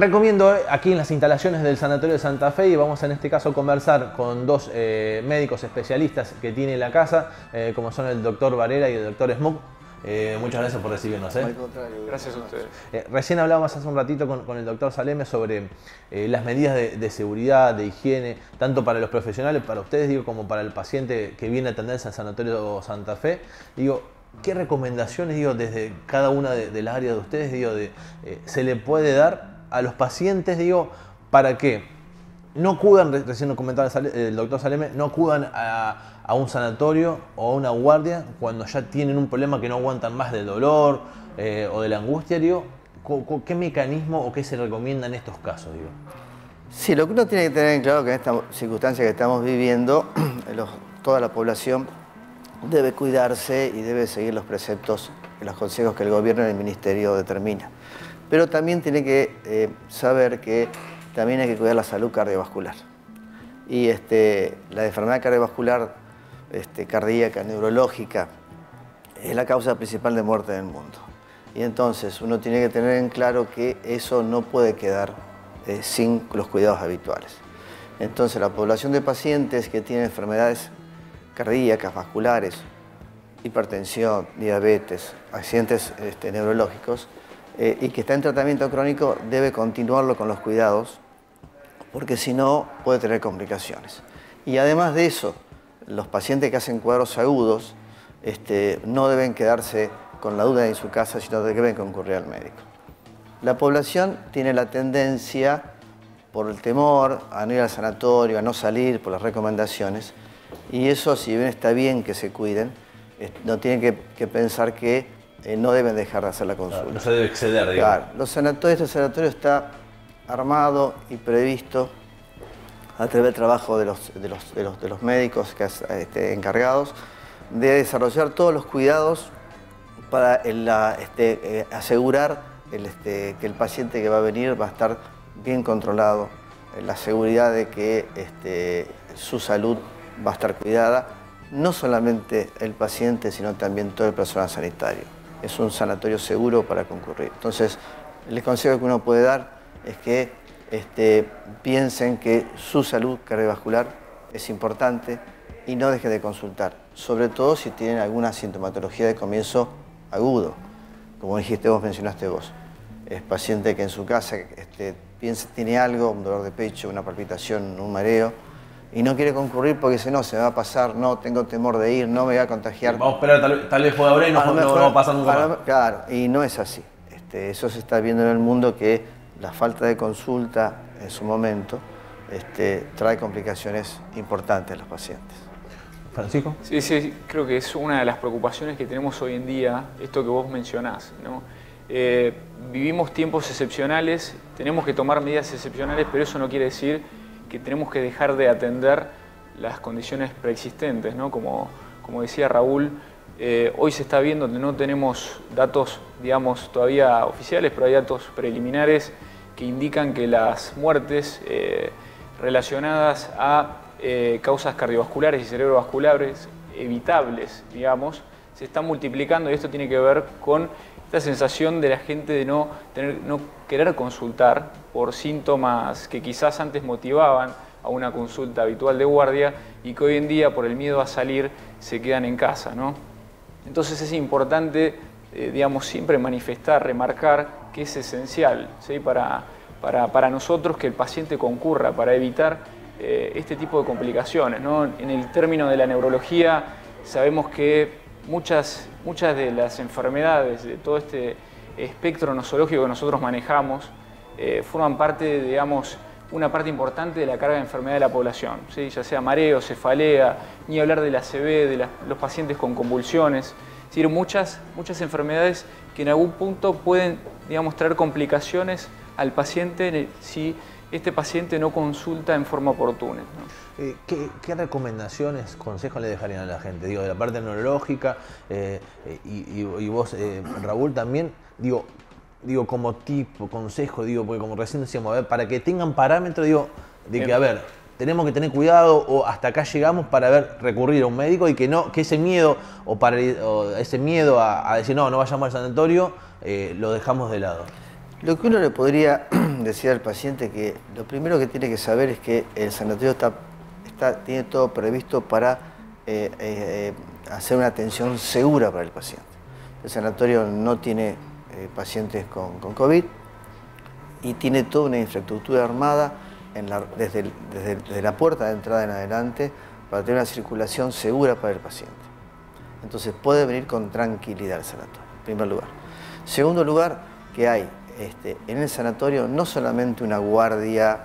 recomiendo aquí en las instalaciones del Sanatorio de Santa Fe, y vamos en este caso a conversar con dos médicos especialistas que tiene la casa, como son el doctor Varela y el doctor Smook. Muchas gracias por recibirnos. Al contrario. Gracias a ustedes. Recién hablábamos hace un ratito con el doctor Saleme sobre las medidas de seguridad, de higiene, tanto para los profesionales, para ustedes, digo, como para el paciente que viene a atenderse al Sanatorio Santa Fe. Digo, ¿qué recomendaciones, digo, desde cada una de las áreas de ustedes, digo, se le puede dar a los pacientes, digo, para que no acudan, recién nos comentaba el doctor Saleme, no acudan a un sanatorio o a una guardia cuando ya tienen un problema que no aguantan más del dolor o de la angustia, digo? ¿Qué mecanismo o qué se recomienda en estos casos, digo? Sí, lo que uno tiene que tener en claro que en esta circunstancia que estamos viviendo, toda la población debe cuidarse y debe seguir los preceptos y los consejos que el gobierno y el ministerio determina. Pero también tiene que saber que también hay que cuidar la salud cardiovascular. Y la enfermedad cardiovascular, cardíaca, neurológica, es la causa principal de muerte en el mundo. Y entonces uno tiene que tener en claro que eso no puede quedar sin los cuidados habituales. Entonces la población de pacientes que tienen enfermedades cardíacas, vasculares, hipertensión, diabetes, accidentes neurológicos, y que está en tratamiento crónico, debe continuarlo con los cuidados, porque si no puede tener complicaciones. Y además de eso, los pacientes que hacen cuadros agudos no deben quedarse con la duda en su casa, sino que deben concurrir al médico. La población tiene la tendencia, por el temor, a no ir al sanatorio, a no salir por las recomendaciones, y eso, si bien está bien que se cuiden, no tienen que pensar que no deben dejar de hacer la consulta. No se debe exceder, digamos. Claro, este sanatorio está armado y previsto a través del trabajo de los médicos encargados de desarrollar todos los cuidados para asegurar que el paciente que va a venir va a estar bien controlado, la seguridad de que su salud va a estar cuidada, no solamente el paciente, sino también todo el personal sanitario. Es un sanatorio seguro para concurrir. Entonces, el consejo que uno puede dar es que piensen que su salud cardiovascular es importante y no dejen de consultar, sobre todo si tienen alguna sintomatología de comienzo agudo, como mencionaste vos. Es paciente que en su casa piensa tiene algo, un dolor de pecho, una palpitación, un mareo, y no quiere concurrir porque dice, no, se me va a pasar, no, tengo temor de ir, no me voy a contagiar. Vamos a esperar, tal vez pueda haber y no va a pasar nunca más. Claro, y no es así. Eso se está viendo en el mundo, que la falta de consulta en su momento trae complicaciones importantes a los pacientes. ¿Francisco? Sí, creo que es una de las preocupaciones que tenemos hoy en día, esto que vos mencionás, ¿no? Vivimos tiempos excepcionales, tenemos que tomar medidas excepcionales, pero eso no quiere decir que tenemos que dejar de atender las condiciones preexistentes, ¿no? Como decía Raúl, hoy se está viendo que no tenemos datos, digamos, todavía oficiales, pero hay datos preliminares que indican que las muertes relacionadas a causas cardiovasculares y cerebrovasculares evitables, digamos, se están multiplicando, y esto tiene que ver con esta sensación de la gente de no querer consultar por síntomas que quizás antes motivaban a una consulta habitual de guardia y que hoy en día, por el miedo a salir, se quedan en casa, ¿no? Entonces es importante, digamos, siempre manifestar, remarcar que es esencial, ¿sí? para nosotros que el paciente concurra para evitar este tipo de complicaciones, ¿no? En el término de la neurología sabemos que muchas de las enfermedades de todo este espectro nosológico que nosotros manejamos forman parte, digamos, una parte importante de la carga de enfermedad de la población, ¿sí? Ya sea mareo, cefalea, ni hablar de la ACV, de los pacientes con convulsiones, es decir, muchas enfermedades que en algún punto pueden, digamos, traer complicaciones al paciente si este paciente no consulta en forma oportuna, ¿no? ¿Qué recomendaciones, consejos le dejarían a la gente? Digo, de la parte neurológica, y vos, Raúl, también, digo, como tipo, consejo, digo, porque como recién decíamos, a ver, para que tengan parámetros, digo, de que, a ver, tenemos que tener cuidado o hasta acá llegamos para recurrir a un médico, y que ese miedo o ese miedo a decir no vayamos al sanatorio, lo dejamos de lado. Lo que uno le podría decir al paciente que lo primero que tiene que saber es que el sanatorio tiene todo previsto para hacer una atención segura para el paciente. El sanatorio no tiene pacientes con COVID y tiene toda una infraestructura armada desde la puerta de entrada en adelante para tener una circulación segura para el paciente. Entonces puede venir con tranquilidad al sanatorio, en primer lugar. Segundo lugar, que hay en el sanatorio no solamente una guardia,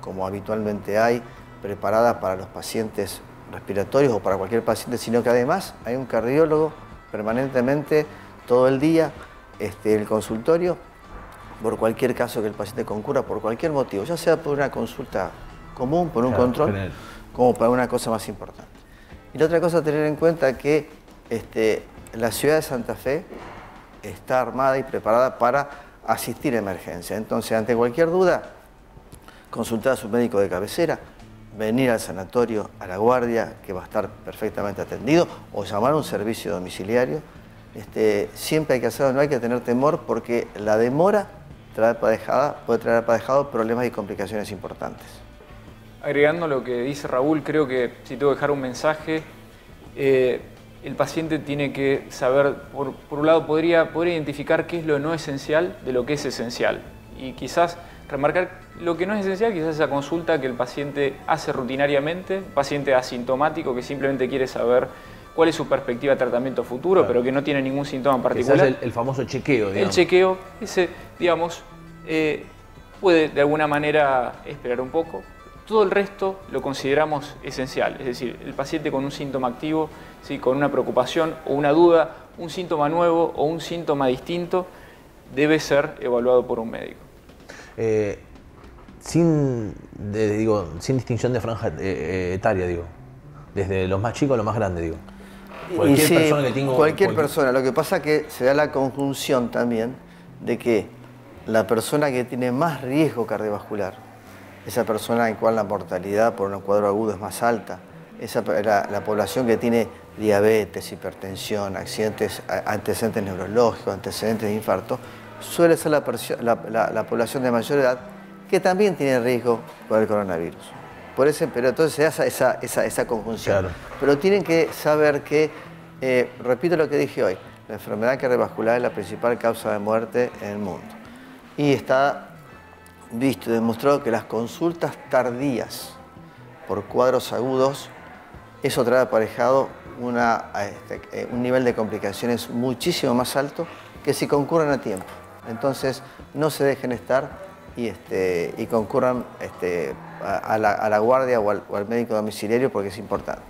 como habitualmente hay, preparada para los pacientes respiratorios o para cualquier paciente, sino que además hay un cardiólogo permanentemente todo el día en el consultorio por cualquier caso que el paciente concurra, por cualquier motivo, ya sea por una consulta común, por un control, como para una cosa más importante. Y la otra cosa a tener en cuenta es que la ciudad de Santa Fe está armada y preparada para asistir a emergencia. Entonces, ante cualquier duda, consultar a su médico de cabecera, venir al sanatorio, a la guardia, que va a estar perfectamente atendido, o llamar a un servicio domiciliario. Siempre hay que hacerlo, no hay que tener temor, porque la demora puede traer aparejado problemas y complicaciones importantes. Agregando lo que dice Raúl, creo que si tengo que dejar un mensaje, el paciente tiene que saber, por un lado, podría identificar qué es lo no esencial de lo que es esencial. Y quizás remarcar lo que no es esencial, quizás esa consulta que el paciente hace rutinariamente, paciente asintomático que simplemente quiere saber cuál es su perspectiva de tratamiento futuro, pero que no tiene ningún síntoma en particular. Quizás el famoso chequeo, digamos. El chequeo, ese, digamos, puede de alguna manera esperar un poco. Todo el resto lo consideramos esencial, es decir, el paciente con un síntoma activo, ¿sí?, con una preocupación o una duda, un síntoma nuevo o un síntoma distinto, debe ser evaluado por un médico. Sin distinción de franja etaria, digo, desde los más chicos a los más grandes, digo. Cualquier persona que tenga... Cualquier persona, lo que pasa es que se da la conjunción también de que la persona que tiene más riesgo cardiovascular, esa persona en cual la mortalidad por un cuadro agudo es más alta, la población que tiene diabetes, hipertensión, antecedentes neurológicos, antecedentes de infarto, suele ser la población de mayor edad que también tiene riesgo por el coronavirus. Pero entonces se da esa conjunción. Claro. Pero tienen que saber que, repito lo que dije hoy, la enfermedad cardiovascular es la principal causa de muerte en el mundo. Y está visto y demostrado que las consultas tardías por cuadros agudos, eso trae aparejado un nivel de complicaciones muchísimo más alto que si concurren a tiempo. Entonces, no se dejen estar y concurran a la guardia o al médico domiciliario, porque es importante.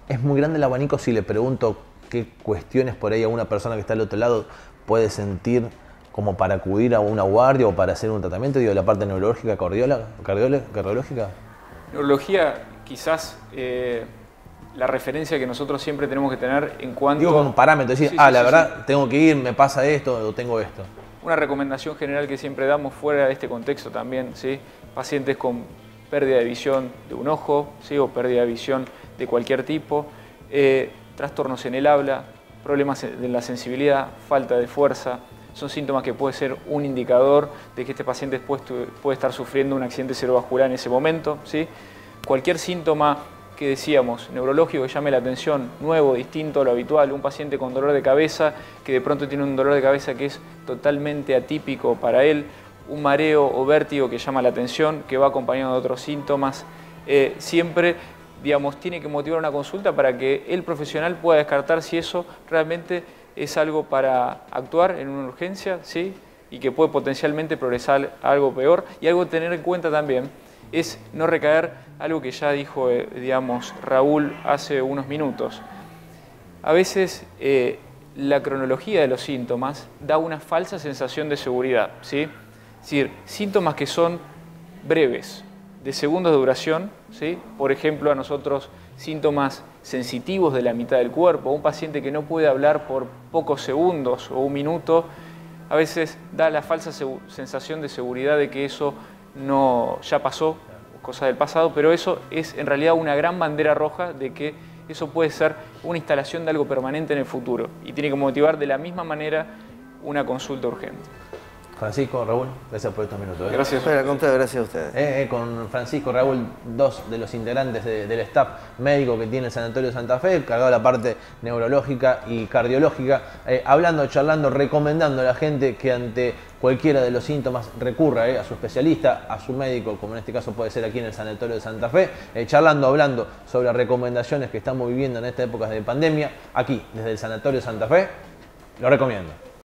Es muy grande el abanico si le pregunto qué cuestiones por ahí a una persona que está al otro lado puede sentir como para acudir a una guardia o para hacer un tratamiento, digo, la parte neurológica, cardiológica. Neurología, quizás la referencia que nosotros siempre tenemos que tener en cuanto... Digo, como parámetro, decir, la verdad, tengo que ir, me pasa esto o tengo esto. Una recomendación general que siempre damos fuera de este contexto también, ¿sí? Pacientes con pérdida de visión de un ojo, ¿sí?, o pérdida de visión de cualquier tipo, trastornos en el habla, problemas de la sensibilidad, falta de fuerza, son síntomas que puede ser un indicador de que este paciente puede estar sufriendo un accidente cerebrovascular en ese momento, ¿sí? Cualquier síntoma que decíamos, neurológico, que llame la atención, nuevo, distinto a lo habitual, un paciente con dolor de cabeza, que de pronto tiene un dolor de cabeza que es totalmente atípico para él, un mareo o vértigo que llama la atención, que va acompañado de otros síntomas, siempre, digamos, tiene que motivar una consulta para que el profesional pueda descartar si eso realmente es algo para actuar en una urgencia, ¿sí?, y que puede potencialmente progresar a algo peor. Y algo a tener en cuenta también es no recaer, algo que ya dijo, digamos, Raúl hace unos minutos. A veces la cronología de los síntomas da una falsa sensación de seguridad, ¿sí? Es decir, síntomas que son breves, de segundos de duración, ¿sí? Por ejemplo, a nosotros síntomas sensitivos de la mitad del cuerpo, un paciente que no puede hablar por pocos segundos o un minuto, a veces da la falsa sensación de seguridad de que eso no ya pasó, cosa del pasado, pero eso es en realidad una gran bandera roja de que eso puede ser una instalación de algo permanente en el futuro y tiene que motivar de la misma manera una consulta urgente. Francisco, Raúl, gracias por estos minutos. Gracias. Pero al contrario, gracias a ustedes. Con Francisco, Raúl, dos de los integrantes del staff médico que tiene el Sanatorio de Santa Fe, cargado de la parte neurológica y cardiológica, hablando, charlando, recomendando a la gente que ante cualquiera de los síntomas recurra a su especialista, a su médico, como en este caso puede ser aquí en el Sanatorio de Santa Fe, charlando, hablando sobre las recomendaciones que estamos viviendo en esta época de pandemia, aquí desde el Sanatorio de Santa Fe, lo recomiendo.